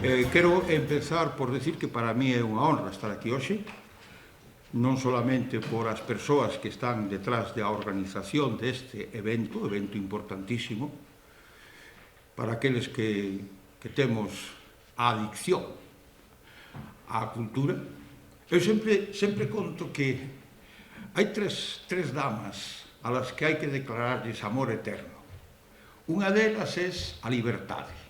Quero empezar por decir que para mí é unha honra estar aquí hoxe, non solamente por as persoas que están detrás da organización deste evento importantísimo, para aqueles que temos a adicción á cultura. Eu sempre conto que hai tres damas a las que hai que declararles amor eterno. Unha delas é a liberdade.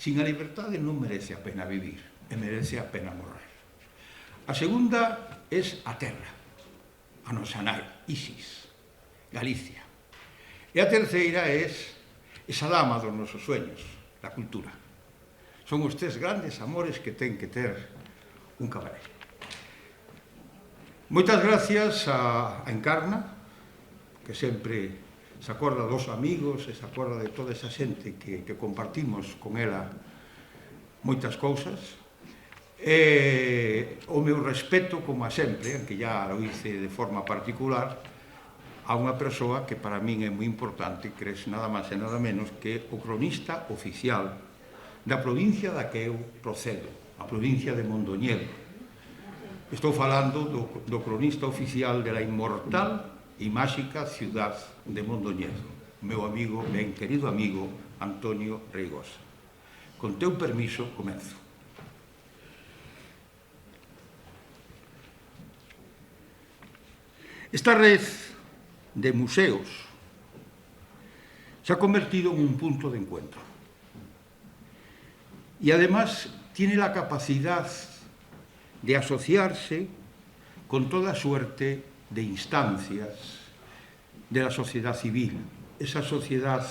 Sin a liberdade non merece a pena vivir e merece a pena morrer. A segunda é a terra, a nosa nai, Isis, Galicia. E a terceira é esa dama dos nosos sueños, a cultura. Son os tres grandes amores que ten que ter un caballero. Moitas gracias a Encarna, que sempre se acorda dos amigos, se acorda de toda esa xente que compartimos con ela moitas cousas. O meu respeto, como a sempre, aunque ya lo hice de forma particular, a unha persoa que para min é moi importante, que é nada máis e nada menos que o cronista oficial da provincia da que eu procedo, a provincia de Mondoñedo. Estou falando do cronista oficial de la inmortal e máxica ciudad de Mondoñedo, meu amigo, ben querido amigo, Antonio Reigosa. Con teu permiso, comenzo. Esta red de museos se ha convertido en un punto de encuentro y además tiene la capacidad de asociarse con toda suerte de instancias de la sociedad civil, esa sociedad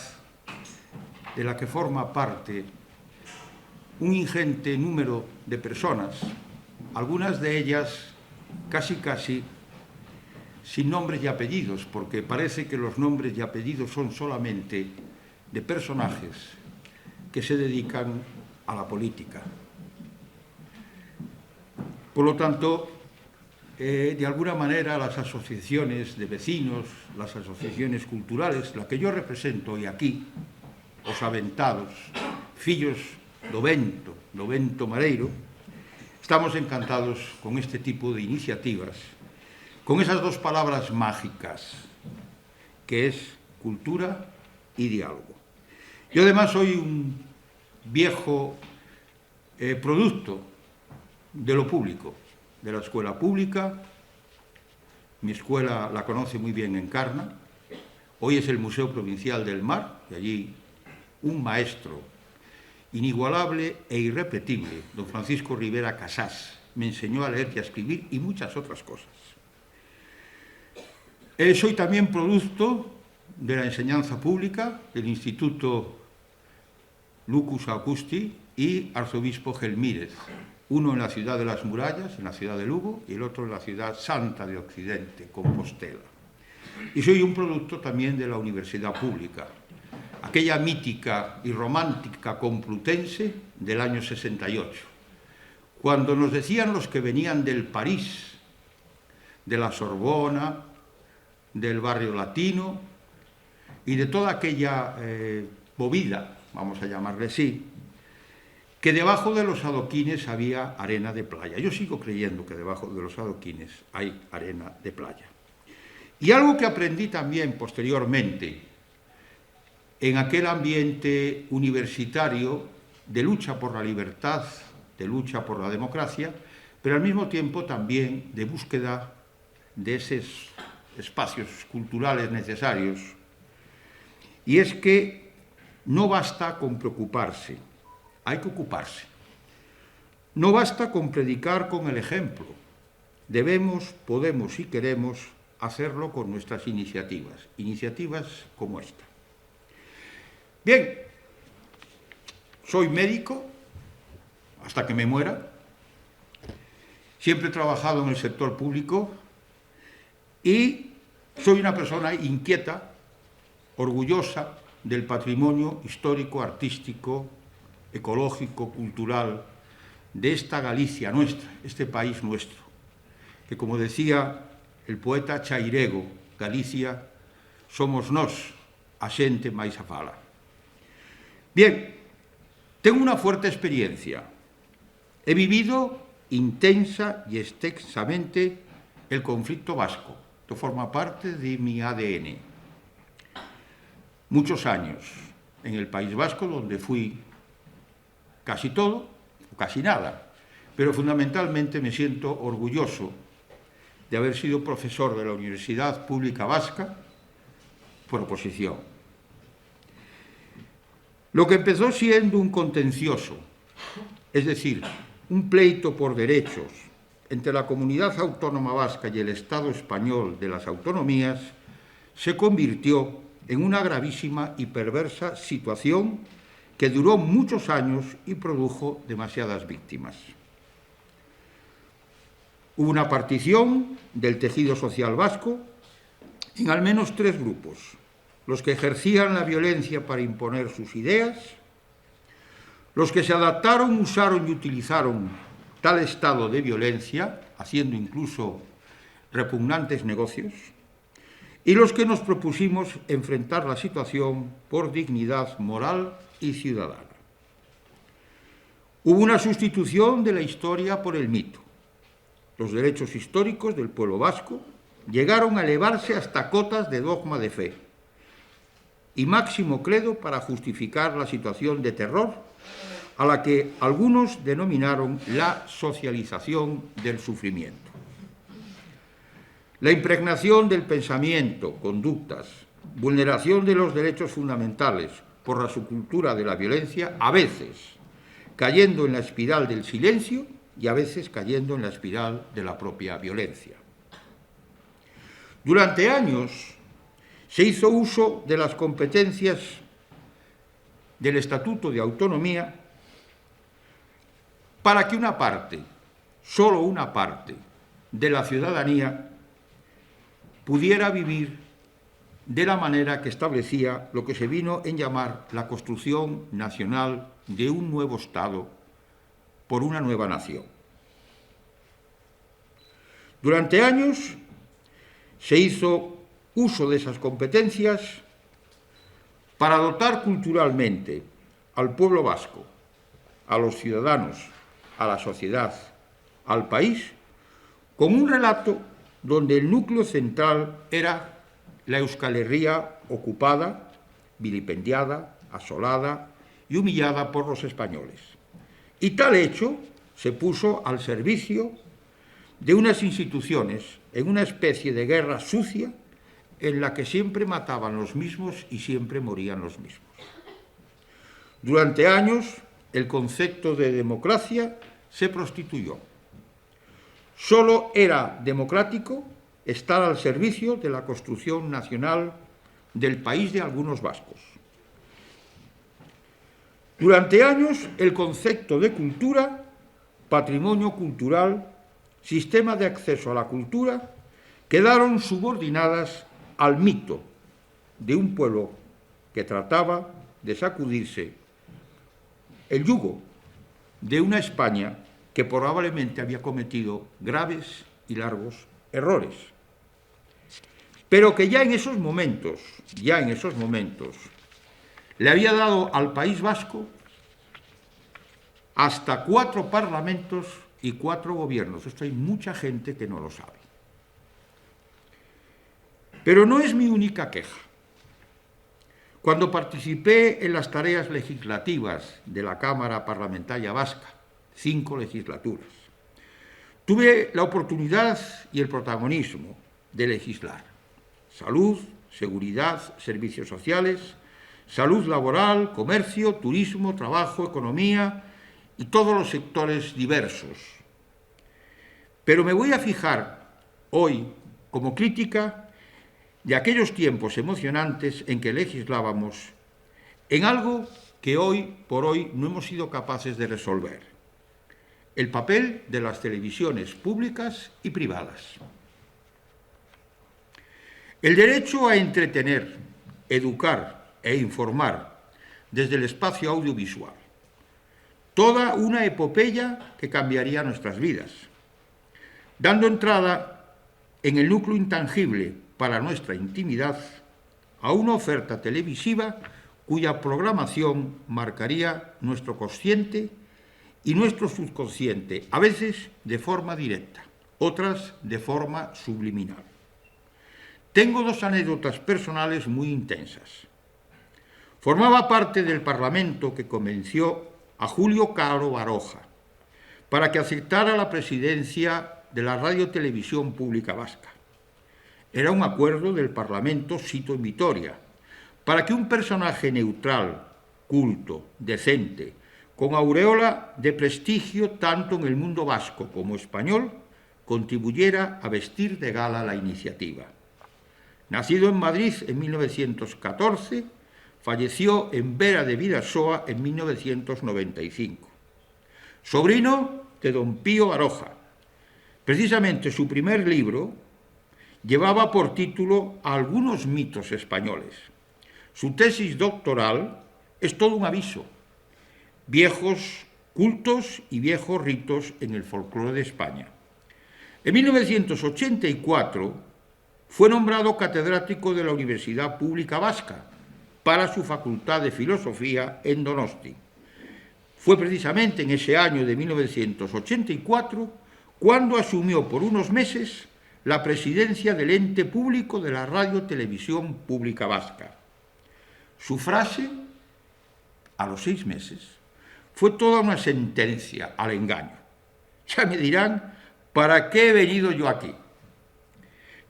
de la que forma parte un ingente número de personas, algunas de ellas casi sin nombres y apellidos, porque parece que los nombres y apellidos son solamente de personajes que se dedican a la política. Por lo tanto, de alguna manera las asociaciones de vecinos, las asociaciones culturales, la que yo represento hoy aquí, os aventados, fillos do vento mareiro, estamos encantados con este tipo de iniciativas, con esas dos palabras mágicas, que es cultura y diálogo. Yo además soy un viejo producto de lo público, de la escuela pública. Mi escuela la conoce muy bien Encarna. Hoy es el Museo Provincial del Mar, y allí un maestro inigualable e irrepetible, don Francisco Rivera Casás, me enseñó a leer y a escribir y muchas otras cosas. Soy también producto de la enseñanza pública del Instituto Lucus Augusti y Arzobispo Gelmírez, uno en la ciudad de las murallas, en la ciudad de Lugo, y el otro en la ciudad santa de Occidente, Compostela. Y soy un producto también de la universidad pública, aquella mítica y romántica Complutense del año 68, cuando nos decían los que venían del París, de la Sorbona, del barrio latino y de toda aquella movida, vamos a llamarle así, que debajo de los adoquines había arena de playa. Yo sigo creyendo que debajo de los adoquines hay arena de playa. Y algo que aprendí también posteriormente en aquel ambiente universitario de lucha por la libertad, de lucha por la democracia, pero al mismo tiempo también de búsqueda de esos espacios culturales necesarios, y es que no basta con preocuparse, hay que ocuparse. No basta con predicar con el ejemplo, debemos, podemos y queremos hacerlo con nuestras iniciativas como esta. Bien, soy médico hasta que me muera, siempre he trabajado en el sector público y soy una persona inquieta, orgullosa del patrimonio histórico, artístico, ecológico, cultural de esta Galicia nuestra, este país nuestro, que como decía el poeta Chairego, Galicia somos nós, a xente máis a fala. Bien, Tengo una fuerte experiencia. He vivido intensa y extensamente el conflicto vasco. Esto forma parte de mi ADN. Muchos años en el País Vasco, donde fui casi todo, o casi nada, pero fundamentalmente me siento orgulloso de haber sido profesor de la Universidad Pública Vasca por oposición. Lo que empezó siendo un contencioso, es decir, un pleito por derechos entre la Comunidad Autónoma Vasca y el Estado español de las autonomías, se convirtió en una gravísima y perversa situación que duró muchos años y produjo demasiadas víctimas. Hubo una partición del tejido social vasco en al menos 3 grupos: los que ejercían la violencia para imponer sus ideas, los que se adaptaron, usaron y utilizaron tal estado de violencia, haciendo incluso repugnantes negocios, y los que nos propusimos enfrentar la situación por dignidad moral y ciudadana. Hubo una sustitución de la historia por el mito. Los derechos históricos del pueblo vasco llegaron a elevarse hasta cotas de dogma de fe y máximo credo para justificar la situación de terror a la que algunos denominaron la socialización del sufrimiento. La impregnación del pensamiento, conductas, vulneración de los derechos fundamentales por la subcultura de la violencia, a veces cayendo en la espiral del silencio y a veces cayendo en la espiral de la propia violencia. Durante años se hizo uso de las competencias del Estatuto de Autonomía para que una parte, solo una parte, de la ciudadanía pudiera vivir de la manera que establecía lo que se vino en llamar la construcción nacional de un nuevo Estado por una nueva nación. Durante años se hizo uso de esas competencias para dotar culturalmente al pueblo vasco, a los ciudadanos, a la sociedad, al país, con un relato donde el núcleo central era la Euskal Herria ocupada, vilipendiada, asolada y humillada por los españoles. Y tal hecho se puso al servicio de unas instituciones en una especie de guerra sucia en la que siempre mataban los mismos y siempre morían los mismos. Durante años, el concepto de democracia se prostituyó. Solo era democrático estar al servicio de la construcción nacional del país de algunos vascos. Durante años, el concepto de cultura, patrimonio cultural, sistema de acceso a la cultura, quedaron subordinadas al mito de un pueblo que trataba de sacudirse el yugo de una España que probablemente había cometido graves y largos errores, pero que ya en esos momentos, le había dado al País Vasco hasta 4 parlamentos y 4 gobiernos. Esto hay mucha gente que no lo sabe. Pero no es mi única queja. Cuando participé en las tareas legislativas de la Cámara Parlamentaria Vasca, 5 legislaturas, tuve la oportunidad y el protagonismo de legislar. Salud, seguridad, servicios sociales, salud laboral, comercio, turismo, trabajo, economía y todos los sectores diversos. Pero me voy a fijar hoy como crítica de aquellos tiempos emocionantes en que legislábamos en algo que hoy por hoy no hemos sido capaces de resolver: el papel de las televisiones públicas y privadas. El derecho a entretener, educar e informar desde el espacio audiovisual. Toda una epopeya que cambiaría nuestras vidas, dando entrada en el núcleo intangible para nuestra intimidad a una oferta televisiva cuya programación marcaría nuestro consciente y nuestro subconsciente, a veces de forma directa, otras de forma subliminal. Tengo dos anécdotas personales muy intensas. Formaba parte del Parlamento que convenció a Julio Caro Baroja para que aceptara la presidencia de la Radio-Televisión Pública Vasca. Era un acuerdo del Parlamento Sito en Vitoria, para que un personaje neutral, culto, decente, con aureola de prestigio tanto en el mundo vasco como español, contribuyera a vestir de gala la iniciativa. Nacido en Madrid en 1914, falleció en Vera de Bidasoa en 1995. Sobrino de don Pío Baroja. Precisamente su primer libro llevaba por título Algunos mitos españoles. Su tesis doctoral es todo un aviso. Viejos cultos y viejos ritos en el folclore de España. En 1984 fue nombrado catedrático de la Universidad Pública Vasca para su Facultad de Filosofía en Donosti. Fue precisamente en ese año de 1984 cuando asumió por unos meses la presidencia del ente público de la Radio-Televisión Pública Vasca. Su frase, a los 6 meses, fue toda una sentencia al engaño. Ya me dirán, ¿para qué he venido yo aquí?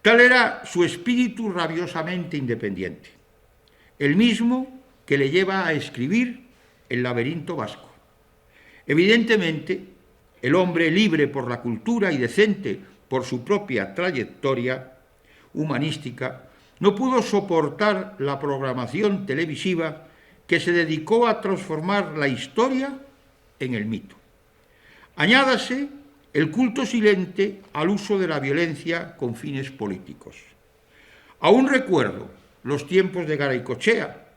Tal era su espíritu rabiosamente independiente, el mismo que le lleva a escribir El laberinto vasco. Evidentemente, el hombre libre por la cultura y decente por su propia trayectoria humanística, no pudo soportar la programación televisiva que se dedicó a transformar la historia en el mito. Añádase el culto silente al uso de la violencia con fines políticos. Aún recuerdo los tiempos de Garaycochea,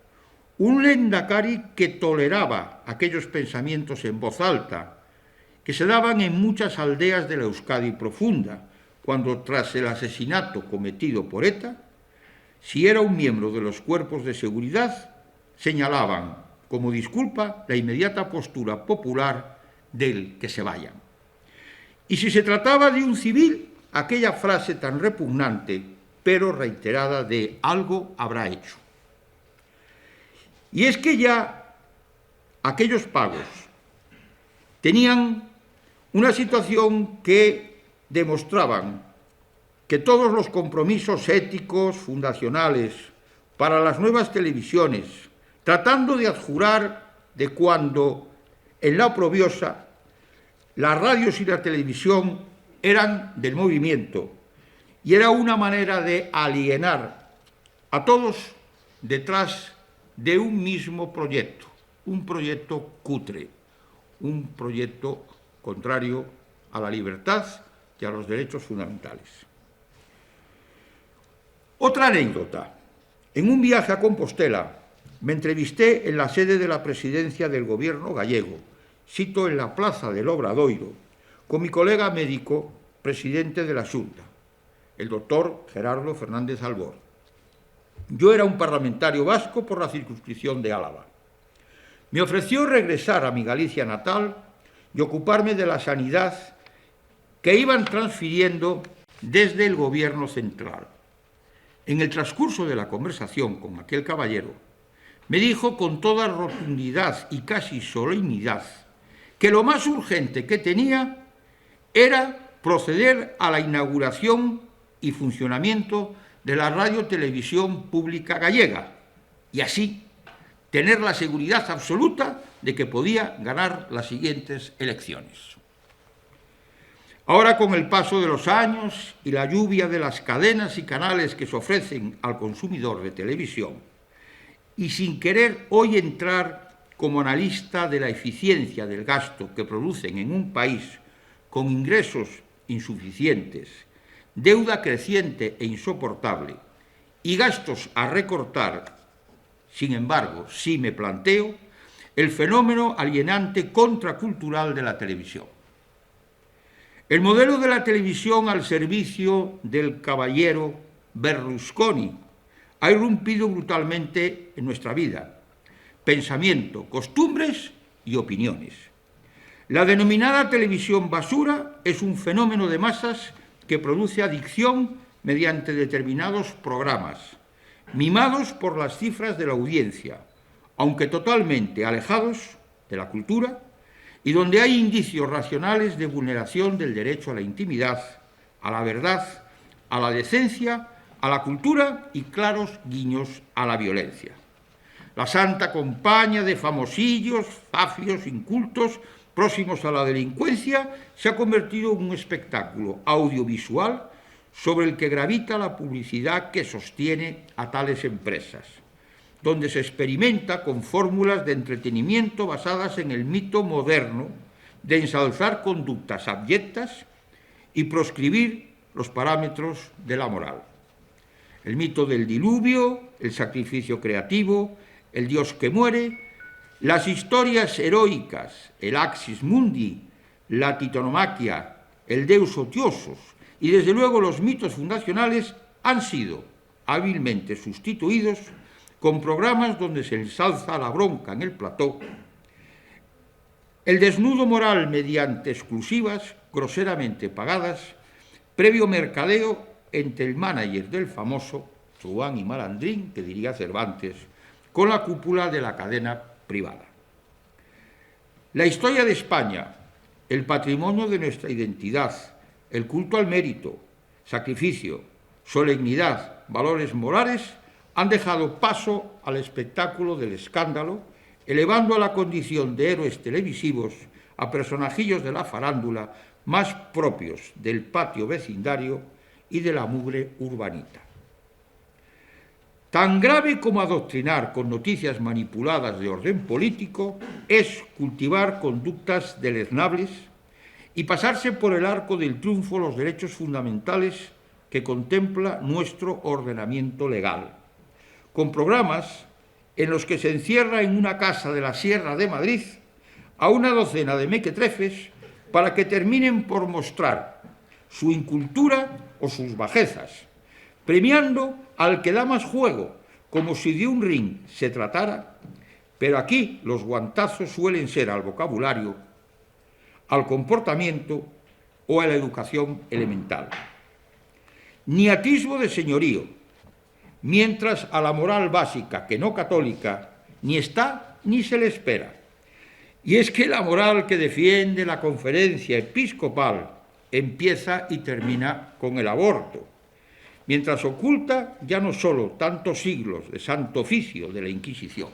un lehendakari que toleraba aquellos pensamientos en voz alta, que se daban en muchas aldeas de la Euskadi profunda, cuando tras el asesinato cometido por ETA, si era un miembro de los cuerpos de seguridad, señalaban como disculpa la inmediata postura popular del que se vayan. Y si se trataba de un civil, aquella frase tan repugnante, pero reiterada de algo habrá hecho. Y es que ya aquellos pagos tenían una situación que demostraban que todos los compromisos éticos fundacionales para las nuevas televisiones, tratando de adjurar de cuando en la oprobiosa las radios y la televisión eran del movimiento y era una manera de alienar a todos detrás de un mismo proyecto, un proyecto cutre, un proyecto contrario a la libertad y a los derechos fundamentales. Otra anécdota. En un viaje a Compostela me entrevisté en la sede de la presidencia del gobierno gallego, sito en la plaza del Obradoiro, con mi colega médico, presidente de la Xunta, el doctor Gerardo Fernández Albor. Yo era un parlamentario vasco por la circunscripción de Álava. Me ofreció regresar a mi Galicia natal y ocuparme de la sanidad que iban transfiriendo desde el gobierno central. En el transcurso de la conversación con aquel caballero, me dijo con toda rotundidad y casi solemnidad que lo más urgente que tenía era proceder a la inauguración y funcionamiento de la Radio-Televisión Pública Gallega y así tener la seguridad absoluta de que podía ganar las siguientes elecciones. Ahora, con el paso de los años y la lluvia de las cadenas y canales que se ofrecen al consumidor de televisión, y sin querer hoy entrar como analista de la eficiencia del gasto que producen en un país con ingresos insuficientes, deuda creciente e insoportable y gastos a recortar, sin embargo, sí me planteo el fenómeno alienante contracultural de la televisión. El modelo de la televisión al servicio del caballero Berlusconi ha irrumpido brutalmente en nuestra vida, pensamiento, costumbres y opiniones. La denominada televisión basura es un fenómeno de masas que produce adicción mediante determinados programas, mimados por las cifras de la audiencia, aunque totalmente alejados de la cultura, y donde hay indicios racionales de vulneración del derecho a la intimidad, a la verdad, a la decencia, a la cultura y claros guiños a la violencia. La santa compañía de famosillos, zafios, incultos, próximos a la delincuencia, se ha convertido en un espectáculo audiovisual sobre el que gravita la publicidad que sostiene a tales empresas, donde se experimenta con fórmulas de entretenimiento basadas en el mito moderno de ensalzar conductas abyectas y proscribir los parámetros de la moral. El mito del diluvio, el sacrificio creativo, el Dios que muere, las historias heroicas, el Axis Mundi, la titanomaquia, el Deus Otiosos y desde luego los mitos fundacionales han sido hábilmente sustituidos con programas donde se ensalza la bronca en el plató, el desnudo moral mediante exclusivas groseramente pagadas, previo mercadeo entre el manager del famoso truán y malandrín, que diría Cervantes, con la cúpula de la cadena privada. La historia de España, el patrimonio de nuestra identidad, el culto al mérito, sacrificio, solemnidad, valores morales, han dejado paso al espectáculo del escándalo, elevando a la condición de héroes televisivos a personajillos de la farándula más propios del patio vecindario y de la mugre urbanita. Tan grave como adoctrinar con noticias manipuladas de orden político es cultivar conductas deleznables y pasarse por el arco del triunfo los derechos fundamentales que contempla nuestro ordenamiento legal, con programas en los que se encierra en una casa de la Sierra de Madrid a una docena de mequetrefes para que terminen por mostrar su incultura o sus bajezas, premiando al que da más juego, como si de un ring se tratara, pero aquí los guantazos suelen ser al vocabulario, al comportamiento o a la educación elemental. Ni atisbo de señorío, mientras a la moral básica, que no católica, ni está ni se le espera. Y es que la moral que defiende la conferencia episcopal empieza y termina con el aborto, mientras oculta ya no solo tantos siglos de santo oficio de la Inquisición.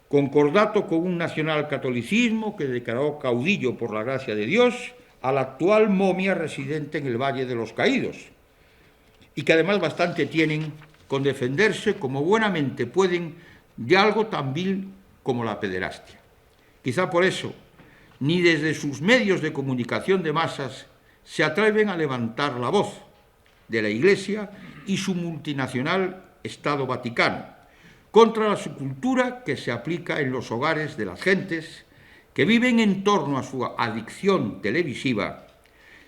Concordato con un nacionalcatolicismo que declaró caudillo por la gracia de Dios a la actual momia residente en el Valle de los Caídos, y que además bastante tienen con defenderse como buenamente pueden de algo tan vil como la pederastia. Quizá por eso, ni desde sus medios de comunicación de masas se atreven a levantar la voz de la Iglesia y su multinacional Estado Vaticano contra la subcultura que se aplica en los hogares de las gentes que viven en torno a su adicción televisiva,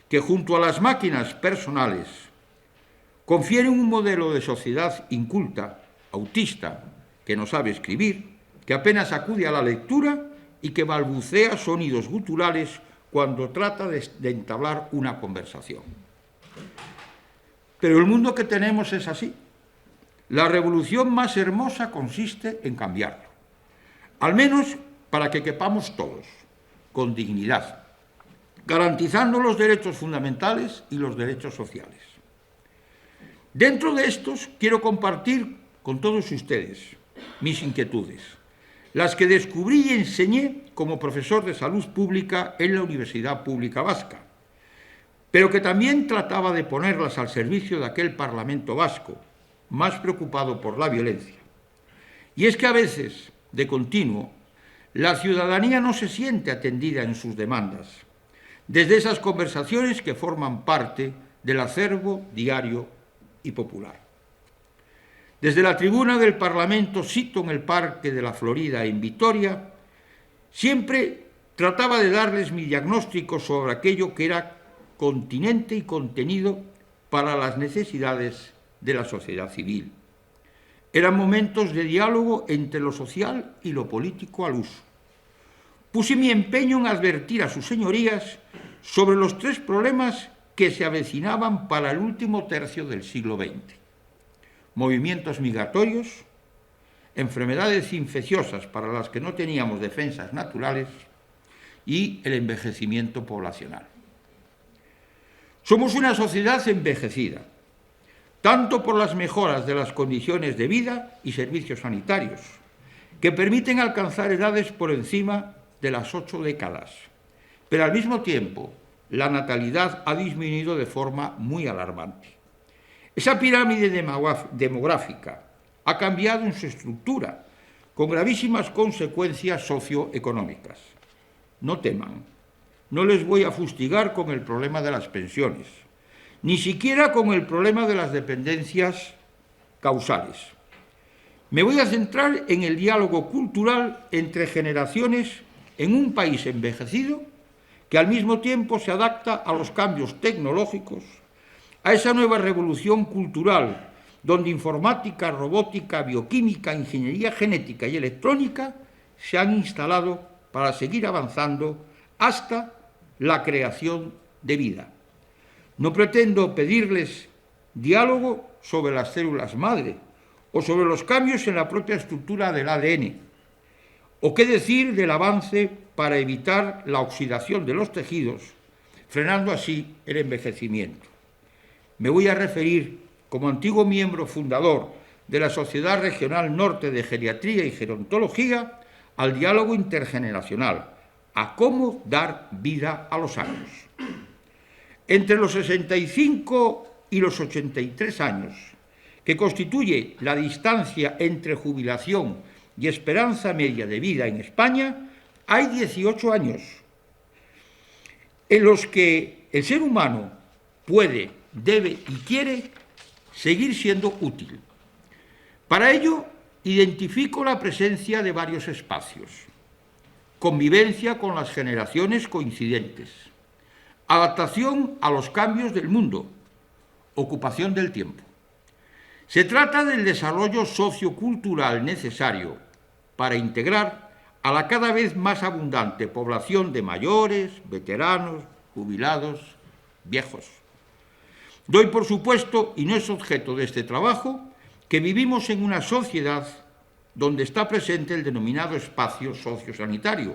que junto a las máquinas personales confieren un modelo de sociedad inculta, autista, que no sabe escribir, que apenas acude a la lectura y que balbucea sonidos guturales cuando trata de entablar una conversación. Pero el mundo que tenemos es así. La revolución más hermosa consiste en cambiarlo, al menos para que quepamos todos, con dignidad, garantizando los derechos fundamentales y los derechos sociales. Dentro de estos quiero compartir con todos ustedes mis inquietudes, las que descubrí y enseñé como profesor de salud pública en la Universidad Pública Vasca, pero que también trataba de ponerlas al servicio de aquel Parlamento vasco, más preocupado por la violencia. Y es que a veces, de continuo, la ciudadanía no se siente atendida en sus demandas, desde esas conversaciones que forman parte del acervo diario y popular. Desde la tribuna del Parlamento Sito en el Parque de la Florida en Vitoria, siempre trataba de darles mi diagnóstico sobre aquello que era continente y contenido para las necesidades de la sociedad civil. Eran momentos de diálogo entre lo social y lo político al uso. Puse mi empeño en advertir a sus señorías sobre los 3 problemas que se avecinaban para el último tercio del siglo XX. Movimientos migratorios, enfermedades infecciosas para las que no teníamos defensas naturales y el envejecimiento poblacional. Somos una sociedad envejecida, tanto por las mejoras de las condiciones de vida y servicios sanitarios, que permiten alcanzar edades por encima de las 8 décadas, pero al mismo tiempo la natalidad ha disminuido de forma muy alarmante. Esa pirámide demográfica ha cambiado en su estructura, con gravísimas consecuencias socioeconómicas. No teman, no les voy a fustigar con el problema de las pensiones, ni siquiera con el problema de las dependencias causales. Me voy a centrar en el diálogo cultural entre generaciones en un país envejecido que al mismo tiempo se adapta a los cambios tecnológicos, a esa nueva revolución cultural donde informática, robótica, bioquímica, ingeniería genética y electrónica se han instalado para seguir avanzando hasta la creación de vida. No pretendo pedirles diálogo sobre las células madre o sobre los cambios en la propia estructura del ADN, o qué decir del avance para evitar la oxidación de los tejidos, frenando así el envejecimiento. Me voy a referir, como antiguo miembro fundador de la Sociedad Regional Norte de Geriatría y Gerontología, al diálogo intergeneracional, a cómo dar vida a los años. Entre los 65 y los 83 años, que constituye la distancia entre jubilación y esperanza media de vida en España, hay 18 años en los que el ser humano puede, debe y quiere seguir siendo útil. Para ello, identifico la presencia de varios espacios: convivencia con las generaciones coincidentes, adaptación a los cambios del mundo, ocupación del tiempo. Se trata del desarrollo sociocultural necesario para integrar a la cada vez más abundante población de mayores, veteranos, jubilados, viejos. Doy por supuesto, y no es objeto de este trabajo, que vivimos en una sociedad donde está presente el denominado espacio sociosanitario,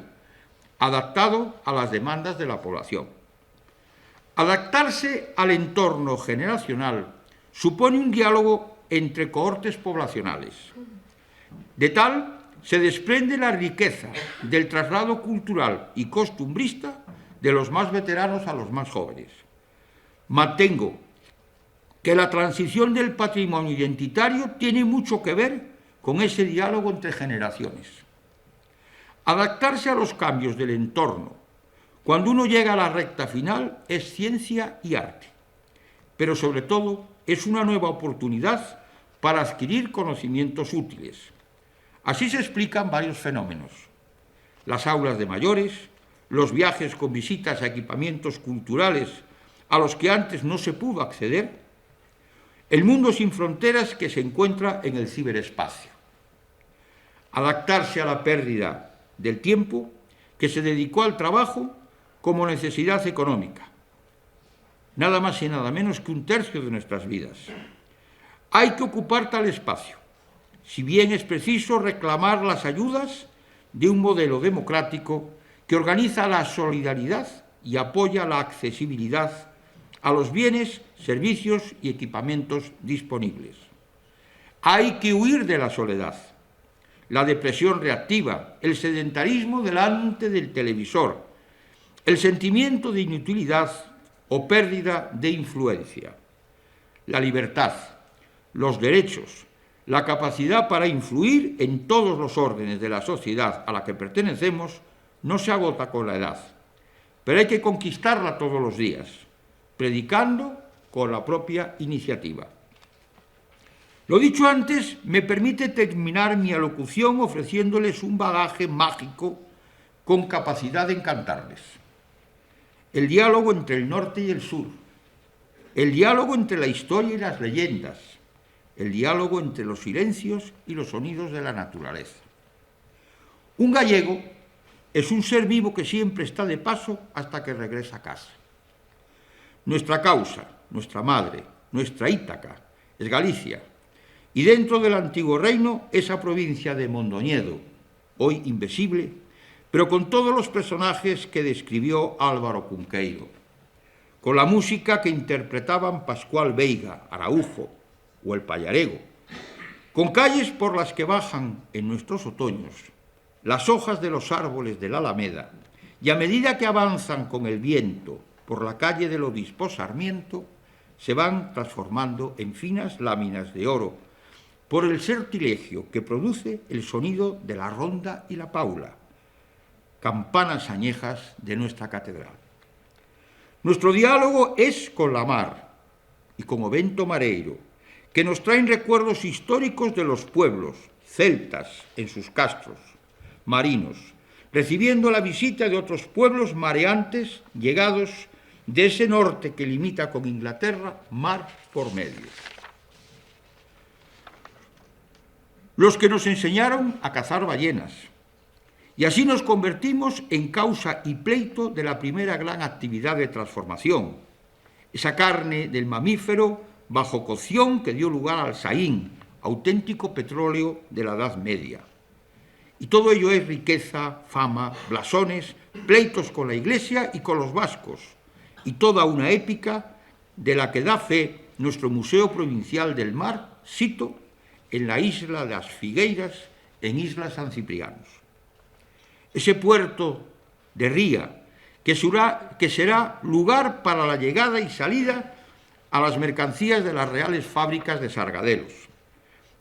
adaptado a las demandas de la población. Adaptarse al entorno generacional supone un diálogo entre cohortes poblacionales. De tal se desprende la riqueza del traslado cultural y costumbrista de los más veteranos a los más jóvenes. Mantengo que la transición del patrimonio identitario tiene mucho que ver con ese diálogo entre generaciones. Adaptarse a los cambios del entorno cuando uno llega a la recta final es ciencia y arte, pero sobre todo es una nueva oportunidad para adquirir conocimientos útiles. Así se explican varios fenómenos: las aulas de mayores, los viajes con visitas a equipamientos culturales a los que antes no se pudo acceder, el mundo sin fronteras que se encuentra en el ciberespacio. Adaptarse a la pérdida del tiempo que se dedicó al trabajo como necesidad económica, nada más y nada menos que 1/3 de nuestras vidas. Hay que ocupar tal espacio, si bien es preciso reclamar las ayudas de un modelo democrático que organiza la solidaridad y apoya la accesibilidad a los bienes, servicios y equipamientos disponibles. Hay que huir de la soledad, la depresión reactiva, el sedentarismo delante del televisor, el sentimiento de inutilidad o pérdida de influencia. La libertad, los derechos, la capacidad para influir en todos los órdenes de la sociedad a la que pertenecemos no se agota con la edad, pero hay que conquistarla todos los días, predicando con la propia iniciativa. Lo dicho antes me permite terminar mi alocución ofreciéndoles un bagaje mágico con capacidad de encantarles. El diálogo entre el norte y el sur, el diálogo entre la historia y las leyendas, el diálogo entre los silencios y los sonidos de la naturaleza. Un gallego es un ser vivo que siempre está de paso hasta que regresa a casa. Nuestra causa, nuestra madre, nuestra Ítaca, es Galicia, y dentro del antiguo reino esa provincia de Mondoñedo, hoy invisible, pero con todos los personajes que describió Álvaro Cunqueiro, con la música que interpretaban Pascual Veiga, Araújo o el Payarego, con calles por las que bajan en nuestros otoños las hojas de los árboles de la Alameda, y a medida que avanzan con el viento por la calle del Obispo Sarmiento, se van transformando en finas láminas de oro por el sortilegio que produce el sonido de la ronda y la paula, campanas añejas de nuestra catedral. Nuestro diálogo es con la mar y con o vento mareiro, que nos traen recuerdos históricos de los pueblos celtas en sus castros, marinos, recibiendo la visita de otros pueblos mareantes llegados de ese norte que limita con Inglaterra mar por medio. Los que nos enseñaron a cazar ballenas, y así nos convertimos en causa y pleito de la primera gran actividad de transformación, esa carne del mamífero bajo cocción que dio lugar al saín, auténtico petróleo de la Edad Media. Y todo ello es riqueza, fama, blasones, pleitos con la Iglesia y con los vascos, y toda una épica de la que da fe nuestro Museo Provincial del Mar, sito en la isla de las Figueiras, en Isla San Ciprianos. Ese puerto de Ría, que será lugar para la llegada y salida a las mercancías de las reales fábricas de Sargadelos.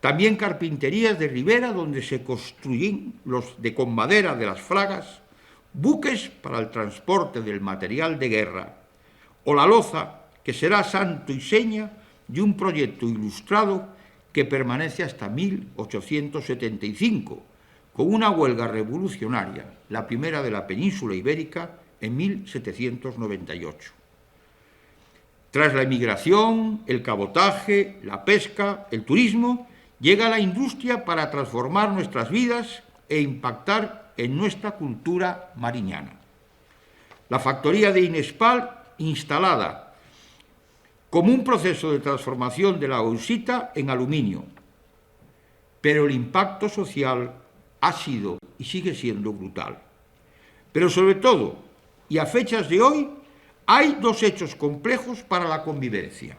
También carpinterías de ribera donde se construyen los de con madera de las fragas, buques para el transporte del material de guerra, o la loza, que será santo y seña de un proyecto ilustrado que permanece hasta 1875, con una huelga revolucionaria, la primera de la península ibérica, en 1798. Tras la emigración, el cabotaje, la pesca, el turismo, llega la industria para transformar nuestras vidas e impactar en nuestra cultura mariñana. La factoría de Inespal, instalada como un proceso de transformación de la bauxita en aluminio, pero el impacto social ha sido y sigue siendo brutal. Pero sobre todo, y a fechas de hoy, hay dos hechos complejos para la convivencia.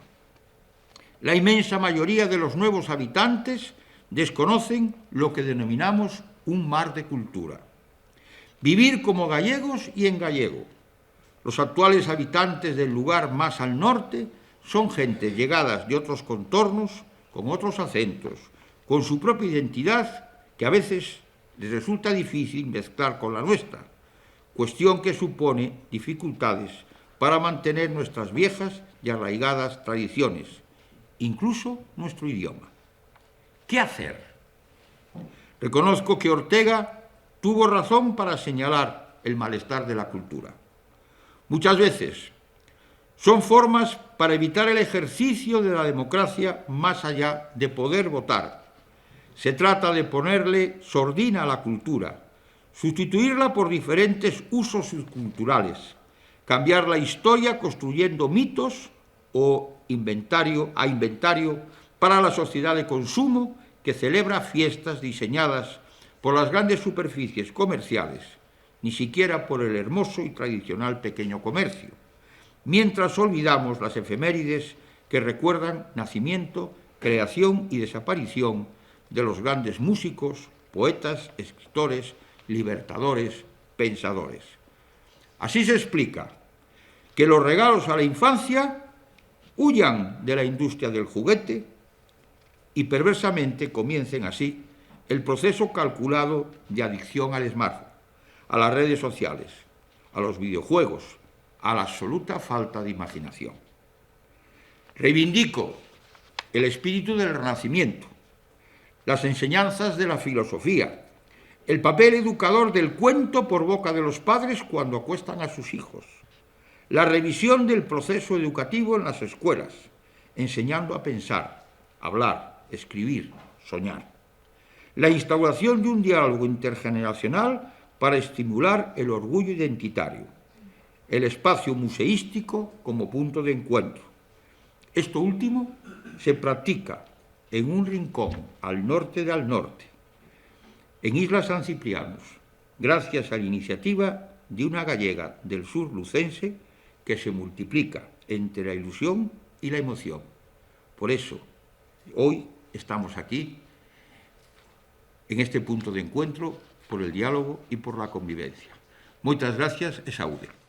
La inmensa mayoría de los nuevos habitantes desconocen lo que denominamos un mar de cultura. Vivir como gallegos y en gallego. Los actuales habitantes del lugar más al norte son gentes llegadas de otros contornos, con otros acentos, con su propia identidad, que a veces les resulta difícil mezclar con la nuestra, cuestión que supone dificultades para mantener nuestras viejas y arraigadas tradiciones, incluso nuestro idioma. ¿Qué hacer? Reconozco que Ortega tuvo razón para señalar el malestar de la cultura. Muchas veces son formas para evitar el ejercicio de la democracia más allá de poder votar. Se trata de ponerle sordina a la cultura, sustituirla por diferentes usos subculturales, cambiar la historia construyendo mitos o inventario para la sociedad de consumo que celebra fiestas diseñadas por las grandes superficies comerciales, ni siquiera por el hermoso y tradicional pequeño comercio, mientras olvidamos las efemérides que recuerdan nacimiento, creación y desaparición de los grandes músicos, poetas, escritores, libertadores, pensadores. Así se explica que los regalos a la infancia huyan de la industria del juguete y perversamente comiencen así el proceso calculado de adicción al smartphone, a las redes sociales, a los videojuegos, a la absoluta falta de imaginación. Reivindico el espíritu del Renacimiento, las enseñanzas de la filosofía, el papel educador del cuento por boca de los padres cuando acuestan a sus hijos, la revisión del proceso educativo en las escuelas, enseñando a pensar, hablar, escribir, soñar. La instauración de un diálogo intergeneracional para estimular el orgullo identitario. El espacio museístico como punto de encuentro. Esto último se practica en un rincón al norte de Al Norte, en Isla San Ciprianos, gracias a la iniciativa de una gallega del sur lucense que se multiplica entre la ilusión y la emoción. Por eso, hoy estamos aquí, en este punto de encuentro, por el diálogo y por la convivencia. Moitas gracias e saúde.